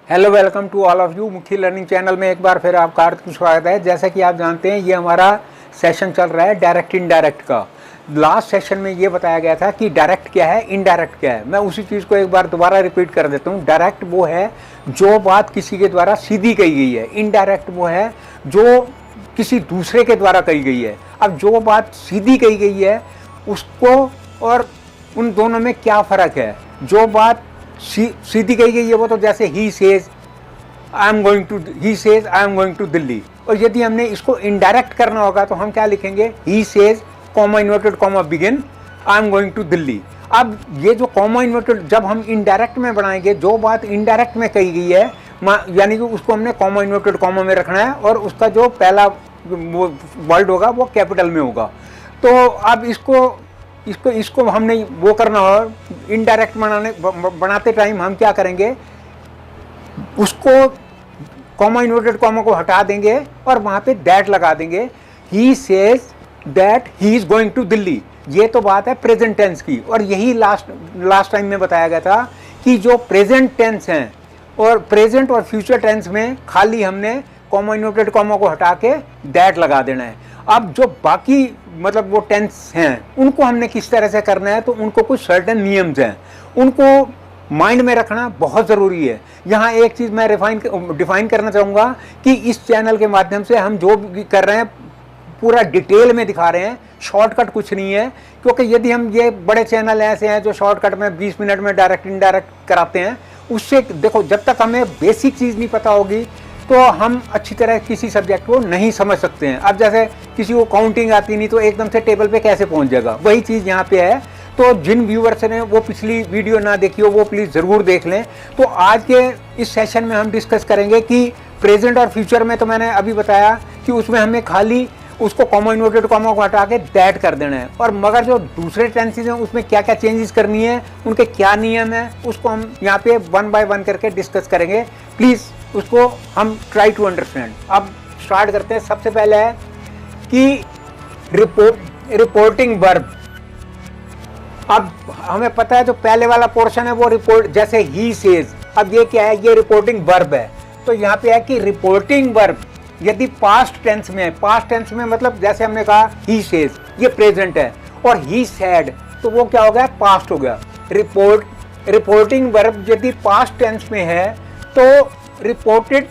Hello, welcome to all of you. Mukhi learning channel में एक बार फिर आपका हार्दिक स्वागत है। जैसा कि आप जानते हैं, ये हमारा सेशन चल रहा है डायरेक्ट इनडायरेक्ट का। लास्ट सेशन में ये बताया गया था कि डायरेक्ट क्या है, इनडायरेक्ट क्या है। मैं उसी चीज़ को एक बार दोबारा रिपीट कर देता हूँ। डायरेक्ट वो है जो बात किसी के द्वारा सीधी कही गई है। इनडायरेक्ट वो है जो किसी दूसरे के द्वारा कही गई है। अब जो बात सीधी कही गई है उसको और उन दोनों में क्या फ़र्क है। जो बात सीधी कही गई है वो तो जैसे ही says I am going to Delhi. और यदि हमने इसको इनडायरेक्ट करना होगा तो हम क्या लिखेंगे, he says comma inverted comma begin I am going to Delhi. अब ये जो कॉमा इन्वर्टेड जब हम इनडायरेक्ट में बनाएंगे, जो बात इनडायरेक्ट में कही गई है यानी कि उसको हमने कॉमा इन्वर्टेड कॉमा में रखना है और उसका जो पहला वो वर्ड होगा वो कैपिटल में होगा। तो अब इसको हमने वो करना हो, इनडायरेक्ट बनाते टाइम हम क्या करेंगे, उसको कॉमा इन्वर्टेड कॉमा को हटा देंगे और वहाँ पे दैट लगा देंगे। He says that he is going to Delhi. ये तो बात है प्रेजेंट टेंस की। और यही लास्ट टाइम में बताया गया था कि जो प्रेजेंट टेंस हैं और प्रेजेंट और फ्यूचर टेंस में खाली हमने कॉमा इन्वर्टेड कॉमा को हटा के दैट लगा देना है। अब जो बाकी मतलब वो टेंस हैं उनको हमने किस तरह से करना है, तो उनको कुछ सर्टेन नियम्स हैं, उनको माइंड में रखना बहुत ज़रूरी है। यहाँ एक चीज़ मैं डिफाइन करना चाहूँगा कि इस चैनल के माध्यम से हम जो भी कर रहे हैं पूरा डिटेल में दिखा रहे हैं, शॉर्टकट कुछ नहीं है। क्योंकि यदि हम ये बड़े चैनल ऐसे हैं जो शॉर्टकट में 20 मिनट में डायरेक्ट इनडायरेक्ट कराते हैं, उससे देखो जब तक हमें बेसिक चीज़ नहीं पता होगी तो हम अच्छी तरह किसी सब्जेक्ट को नहीं समझ सकते हैं। अब जैसे किसी को काउंटिंग आती नहीं तो एकदम से टेबल पे कैसे पहुंच जाएगा, वही चीज़ यहाँ पे है। तो जिन व्यूअर्स ने वो पिछली वीडियो ना देखी हो वो प्लीज़ ज़रूर देख लें। तो आज के इस सेशन में हम डिस्कस करेंगे कि प्रेजेंट और फ्यूचर में तो मैंने अभी बताया कि उसमें हमें खाली उसको कॉमा इन्वर्टेड कॉमा को हटा के दैट कर देना है। और मगर जो दूसरे टेंसेज हैं उसमें क्या क्या चेंजेस करनी है, उनके क्या नियम है, उसको हम यहाँ पे 1 बाय 1 करके डिस्कस करेंगे। प्लीज़ उसको हम ट्राई टू अंडरस्टैंड। अब स्टार्ट करते हैं। सबसे पहले है कि रिपोर्टिंग वर्ब। अब हमें पता है जो पहले वाला पोर्शन है वो रिपोर्ट, जैसे ही सेज। अब ये क्या है, ये रिपोर्टिंग वर्ब है। तो यहाँ पे है कि रिपोर्टिंग वर्ब यदि पास्ट टेंस में है, पास्ट टेंस में मतलब जैसे हमने कहा ही सेज, ये प्रेजेंट है, और ही सैड तो वो क्या हो गया, पास्ट हो गया। रिपोर्टिंग वर्ब यदि पास्ट टेंस में है तो रिपोर्टेड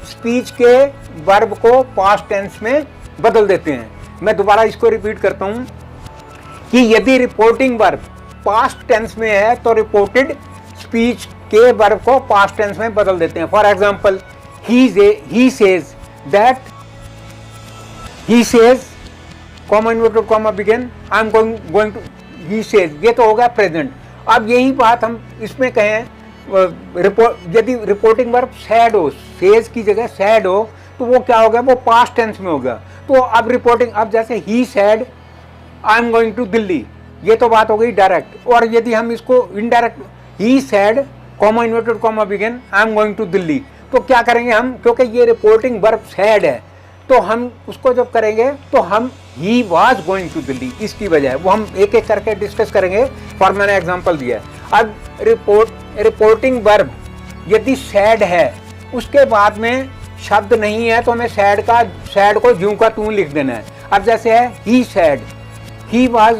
स्पीच के वर्ब को पास्ट टेंस में बदल देते हैं। मैं दोबारा इसको रिपीट करता हूं कि यदि रिपोर्टिंग वर्ब पास्ट टेंस में है तो रिपोर्टेड स्पीच के वर्ब को पास्ट टेंस में बदल देते हैं। For example, he says that, he says comma inverted comma begin I am going to, he says, ये तो हो गया प्रेजेंट। अब यही बात हम इसमें कहें, यदि रिपोर्टिंग वर्ब सैड हो, सेज की जगह सैड हो, तो वो क्या हो गया, वो पास्ट टेंस में हो गया। तो अब रिपोर्टिंग, अब जैसे he said I am going to Delhi, ये तो बात हो गई डायरेक्ट। और यदि हम इसको indirect, he said comma inverted comma begin I am going to Delhi, तो क्या करेंगे हम, क्योंकि ये रिपोर्टिंग वर्ब सैड है तो हम उसको जब करेंगे तो हम he was going to Delhi, इसकी वजह वो हम एक एक करके डिस्कस करेंगे। फॉर मैंने एग्जांपल दिया है। अब रिपोर्टिंग वर्ब यदि सैड है, उसके बाद में शब्द नहीं है तो हमें सैड को ज्यों का त्यों लिख देना है। अब जैसे है he said he was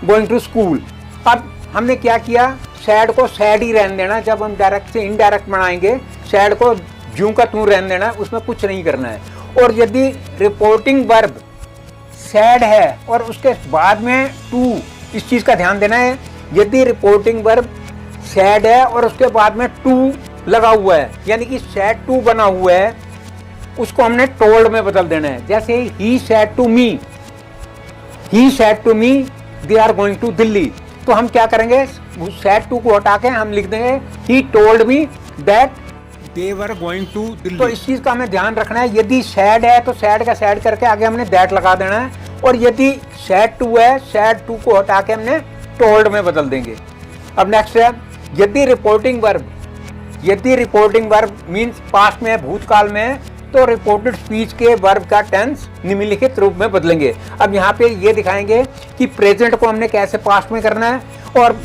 going to school. अब हमने क्या किया, सैड को सैड ही रहने देना। जब हम डायरेक्ट से इनडायरेक्ट बनाएंगे सैड को ज्यों का त्यों रहने देना, उसमें कुछ नहीं करना है। और यदि रिपोर्टिंग वर्ब सैड है और उसके बाद में टू, इस चीज़ का ध्यान देना है, यदि रिपोर्टिंग वर्ब सैड है और उसके बाद में टू लगा हुआ है यानी कि सैड टू बना हुआ है, उसको हमने टोल्ड में बदल देना है। जैसे he said to me, he said to me they are going to Delhi, तो हम क्या करेंगे, सैड टू को हटा के हम लिख देंगे he told me that they were going to Delhi. तो इस चीज़ का हमें ध्यान रखना है, यदि सैड है तो सैड का सैड करके आगे हमने दैट लगा देना है। और यदि सैड टू है, सैड टू को हटा के हमने टोल्ड में बदल देंगे। अब नेक्स्ट है, यदि रिपोर्टिंग वर्ब मीन्स पास्ट में है, भूतकाल में है, तो रिपोर्टेड स्पीच के वर्ब का टेंस निम्नलिखित रूप में बदलेंगे। अब यहाँ पे ये दिखाएंगे कि प्रेजेंट को हमने कैसे पास्ट में करना है और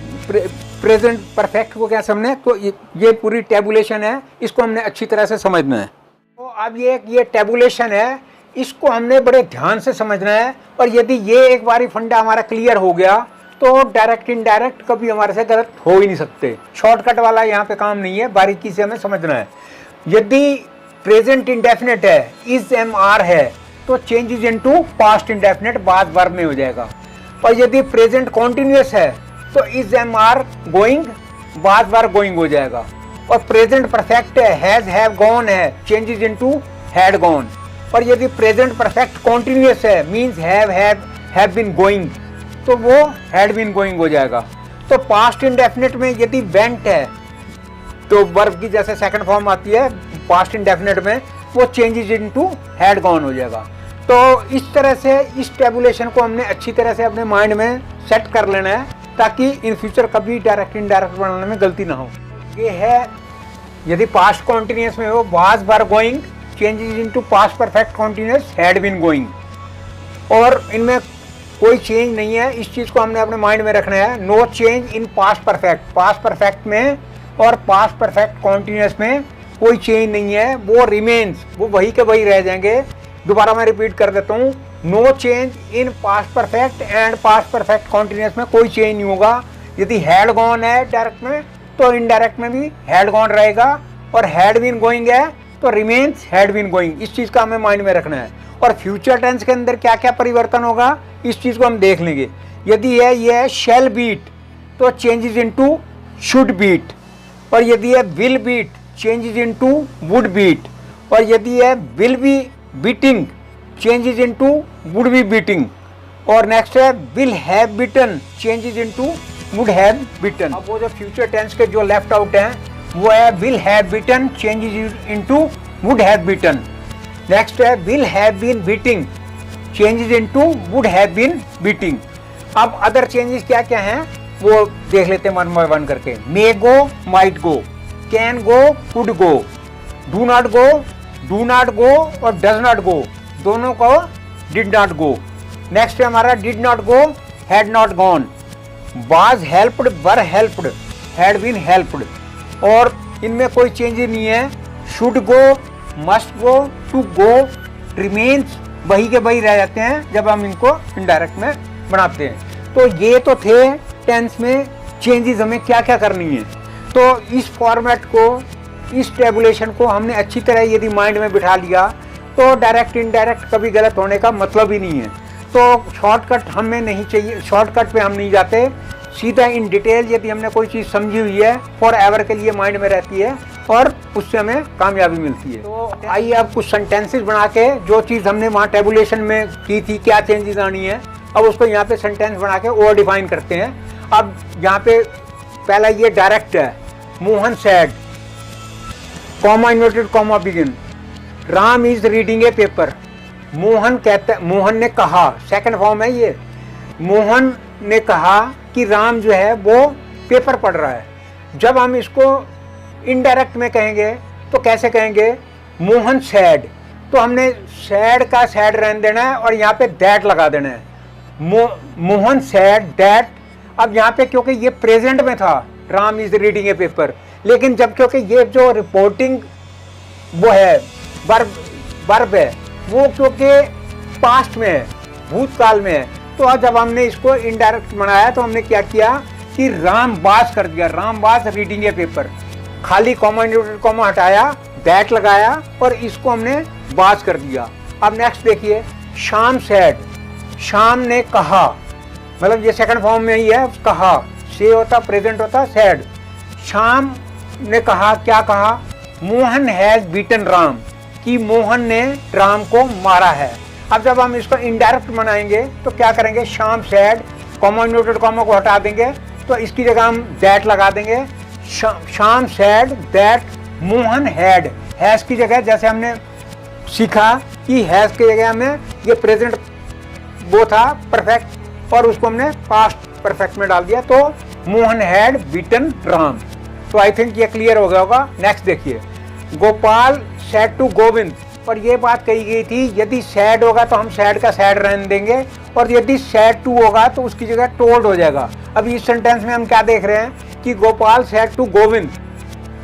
प्रेजेंट परफेक्ट को क्या समझना है, तो ये पूरी टेबुलेशन है, इसको हमने अच्छी तरह से समझना है। तो अब ये टेबुलेशन है, इसको हमने बड़े ध्यान से समझना है। और यदि ये एक बारी फंडा हमारा क्लियर हो गया तो डायरेक्ट इनडायरेक्ट कभी हमारे से गलत हो ही नहीं सकते। शॉर्टकट वाला यहाँ पे काम नहीं है, बारीकी से हमें समझना है। यदि प्रेजेंट इंडेफिनेट है, इज एम आर है, तो चेंजेस इनटू पास्ट इंडेफिनेट बाद वर्ब में हो जाएगा। और यदि प्रेजेंट कॉन्टिन्यूअस है तो इज एम आर गोइंग बाद वर्ब गोइंग हो जाएगा। और प्रेजेंट परफेक्ट है, हैज हैव गॉन है, चेंजेस इनटू हैड गॉन। और यदि प्रेजेंट परफेक्ट कॉन्टिन्यूअस है, मींस हैव बीन गोइंग, तो वो हैड बीन गोइंग हो जाएगा। तो पास्ट इंडेफिनेट में यदि वेंट है तो वर्ब की जैसे सेकंड फॉर्म आती है पास्ट इंडेफिनेट में, वो चेंजेस इनटू हैड गॉन हो जाएगा। तो इस तरह से इस टेबुलेशन को हमने अच्छी तरह से अपने माइंड में सेट कर लेना है, ताकि इन फ्यूचर कभी डायरेक्ट इनडायरेक्ट बनाने में गलती ना हो। ये है, यदि पास्ट कॉन्टिन्यूअस में हो, was were going, changes into past perfect continuous, had been going. और इनमें कोई चेंज नहीं है, इस चीज़ को हमने अपने माइंड में रखना है। No change in past perfect, past perfect में और पास्ट परफेक्ट कॉन्टिन्यूअस में कोई चेंज नहीं है, वो रिमेन्स, वो वही के वही रह जाएंगे। दोबारा मैं रिपीट कर देता हूँ, no change in past perfect and past perfect continuous में कोई चेंज नहीं होगा। यदि हैड गॉन है डायरेक्ट में, तो इनडायरेक्ट में भी हैड गॉन रहेगा। और हैड बीन गोइंग है तो रिमेन्स हैड बीन गोइंग। इस चीज़ का हमें माइंड में रखना है। और फ्यूचर टेंस के अंदर क्या क्या परिवर्तन होगा, इस चीज़ को हम देख लेंगे। यदि ये है शैल बीट, तो चेंजेस इनटू शुड बीट। और यदि है will beat, changes into would beat. और यदि है will be beating, changes into would be beating. और नेक्स्ट है will have beaten, changes into would have beaten. अब वो जो फ्यूचर टेंस के जो लेफ्ट आउट हैं वो है will have beaten, changes into would have beaten. Next है will have been beating, changes into would have been beating. अब अदर चेंजेस क्या क्या हैं वो देख लेते हैं वन बाय वन करके। May go, might go, can go, could go, do not go और डज नॉट गो, दोनों को डिड नॉट गो। नेक्स्ट है हमारा did not go, had not gone, was helped, were helped, had been helped. और इनमें कोई change नहीं है। Should go, must go, to go, remains वही के वही रह जाते हैं जब हम इनको इनडायरेक्ट में बनाते हैं। तो ये तो थे टेंस में चेंजेस हमें क्या क्या करनी है। तो इस फॉर्मेट को, इस टेबुलेशन को हमने अच्छी तरह यदि माइंड में बिठा लिया तो डायरेक्ट इनडायरेक्ट कभी गलत होने का मतलब ही नहीं है। तो शॉर्टकट हमें नहीं चाहिए, शॉर्टकट पे हम नहीं जाते, सीधा इन डिटेल यदि हमने कोई चीज़ समझी हुई है फॉर एवर के लिए माइंड में रहती है और उससे हमें कामयाबी मिलती है। तो आइए अब कुछ सेंटेंसेस बना के जो चीज़ हमने वहाँ टेबुलेशन में की थी, क्या चेंजेस आनी है, अब उसको यहाँ पे सेंटेंस बना के और डिफाइन करते हैं। अब यहाँ पे पहला ये डायरेक्ट है, Mohan sad, comma inverted comma begin, Ram is reading A paper. Mohan कहता, मोहन ने कहा, सेकंड फॉर्म है ये, मोहन ने कहा कि राम जो है वो पेपर पढ़ रहा है। जब हम इसको इनडायरेक्ट में कहेंगे तो कैसे कहेंगे, मोहन सैड, तो हमने सैड का सैड रहने देना है और यहाँ पे दैट लगा देना है। Mohan sad that. अब यहाँ पे क्योंकि ये प्रेजेंट में था, Ram is reading A paper, लेकिन जब क्योंकि ये जो रिपोर्टिंग वो है वर्ब है, वो क्योंकि पास्ट में है, भूतकाल में है, तो आज जब हमने इसको इनडायरेक्ट बनाया तो हमने क्या किया कि राम वाज कर दिया, Ram was reading A paper, खाली कॉमा इन्वर्टेड कॉमा हटाया, दैट लगाया और इसको हमने वाज कर दिया। अब नेक्स्ट देखिए, शाम सैड, शाम ने कहा, मतलब ये सेकंड फॉर्म में ही है, कहा, से होता प्रेजेंट होता सैड। शाम ने कहा, क्या कहा, मोहन हैज बीटन राम, कि मोहन ने राम को मारा है। अब जब हम इसको इनडायरेक्ट बनाएंगे तो क्या करेंगे, शाम सैड, कॉमा इन्वर्टेड कॉमा को हटा देंगे तो इसकी जगह हम दैट लगा देंगे। शाम sad that Mohan had, has की जगह जैसे हमने सीखा कि हैज की जगह हमें ये प्रेजेंट वो था परफेक्ट और उसको हमने पास्ट परफेक्ट में डाल दिया, तो मोहन हैड बीटन राम। तो आई थिंक ये क्लियर हो गया होगा। नेक्स्ट देखिए, गोपाल सेड टू गोविंद, और ये बात कही गई थी यदि सैड होगा तो हम सैड का सैड रहने देंगे और यदि सैड टू होगा तो उसकी जगह टोल्ड हो जाएगा। अब इस सेंटेंस में हम क्या देख रहे हैं कि Gopal said to Govind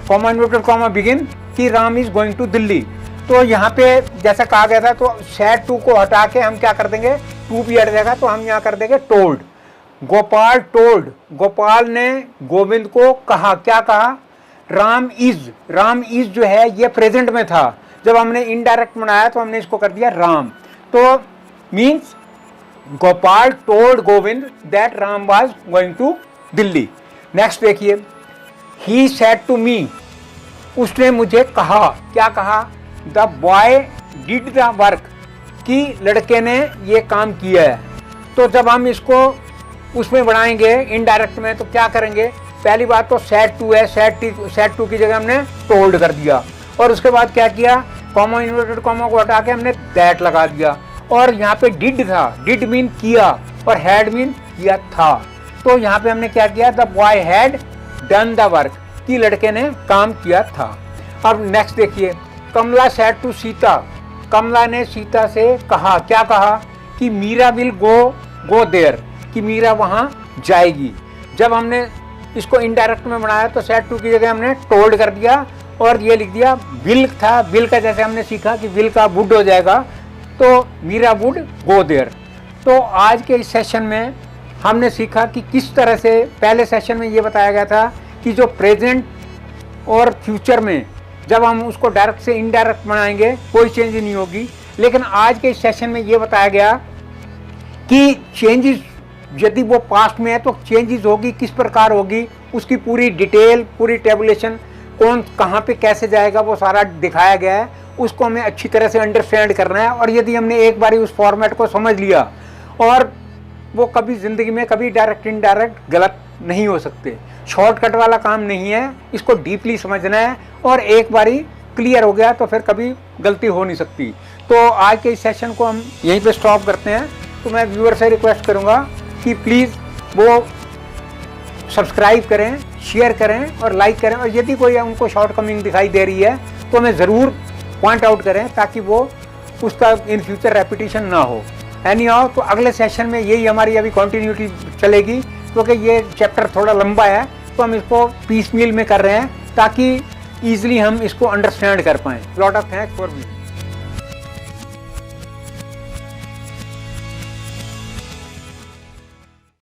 comma inverted comma begin कि Ram is going to Delhi. तो यहाँ पे जैसा कहा गया था तो सैड टू को हटा के हम क्या कर देंगे, टू भी हट जाएगा तो हम यहाँ कर देंगे टोल्ड। गोपाल टोल्ड, गोपाल ने गोविंद को कहा, क्या कहा, राम इज जो है ये प्रेजेंट में था, जब हमने इनडायरेक्ट बनाया तो हमने इसको कर दिया राम। तो means Gopal told Govind that Ram was going to Delhi. Next देखिए, ही सेड टू मी, उसने मुझे कहा, क्या कहा, the boy did the work, कि लड़के ने ये काम किया है। तो जब हम इसको उसमें बनाएंगे इनडायरेक्ट में तो क्या करेंगे, पहली बात तो सेड टू है, सेड टू की जगह हमने टोल्ड कर दिया और उसके बाद क्या किया, कॉमा इन्वर्टेड कॉमा को हटा के हमने दैट लगा दिया। और यहाँ पे डिड था, डिड मीन किया और हैड मीन किया था। तो यहाँ पे हमने क्या किया, the boy had done the work, कि लड़के ने काम किया था। अब नेक्स्ट देखिए, कमला सेड टू सीता, कमला ने सीता से कहा, क्या कहा, कि मीरा विल गो देयर, कि मीरा वहाँ जाएगी। जब हमने इसको इनडायरेक्ट में बनाया तो सेड टू की जगह हमने टोल्ड कर दिया और ये लिख दिया विल था, विल का जैसे हमने सीखा कि विल का वुड हो जाएगा तो मीरा वुड गो देयर। तो आज के इस सेशन में हमने सीखा कि किस तरह से, पहले सेशन में ये बताया गया था कि जो प्रेजेंट और फ्यूचर में जब हम उसको डायरेक्ट से इनडायरेक्ट बनाएंगे कोई चेंज नहीं होगी, लेकिन आज के इस सेशन में ये बताया गया कि चेंजेस यदि वो पास्ट में है तो चेंजेस होगी, किस प्रकार होगी, उसकी पूरी डिटेल, पूरी टेबुलेशन, कौन कहाँ पे कैसे जाएगा वो सारा दिखाया गया है। उसको हमें अच्छी तरह से अंडरस्टैंड करना है और यदि हमने एक बार उस फॉर्मेट को समझ लिया और वो कभी ज़िंदगी में कभी डायरेक्ट इनडायरेक्ट गलत नहीं हो सकते। शॉर्टकट वाला काम नहीं है, इसको डीपली समझना है और एक बारी क्लियर हो गया तो फिर कभी गलती हो नहीं सकती। तो आज के इस सेशन को हम यहीं पे स्टॉप करते हैं। तो मैं व्यूअर से रिक्वेस्ट करूँगा कि प्लीज़ वो सब्सक्राइब करें, शेयर करें और लाइक करें, और यदि कोई उनको शॉर्टकमिंग दिखाई दे रही है तो हमें ज़रूर पॉइंट आउट करें ताकि वो उसका इन फ्यूचर रेपिटेशन ना हो। एनी हाउ, तो अगले सेशन में यही हमारी अभी कंटिन्यूटी चलेगी क्योंकि ये चैप्टर थोड़ा लंबा है तो हम इसको पीस मील में कर रहे हैं ताकि ईजिली हम इसको अंडरस्टैंड कर पाएँ। Lot of thanks for viewing.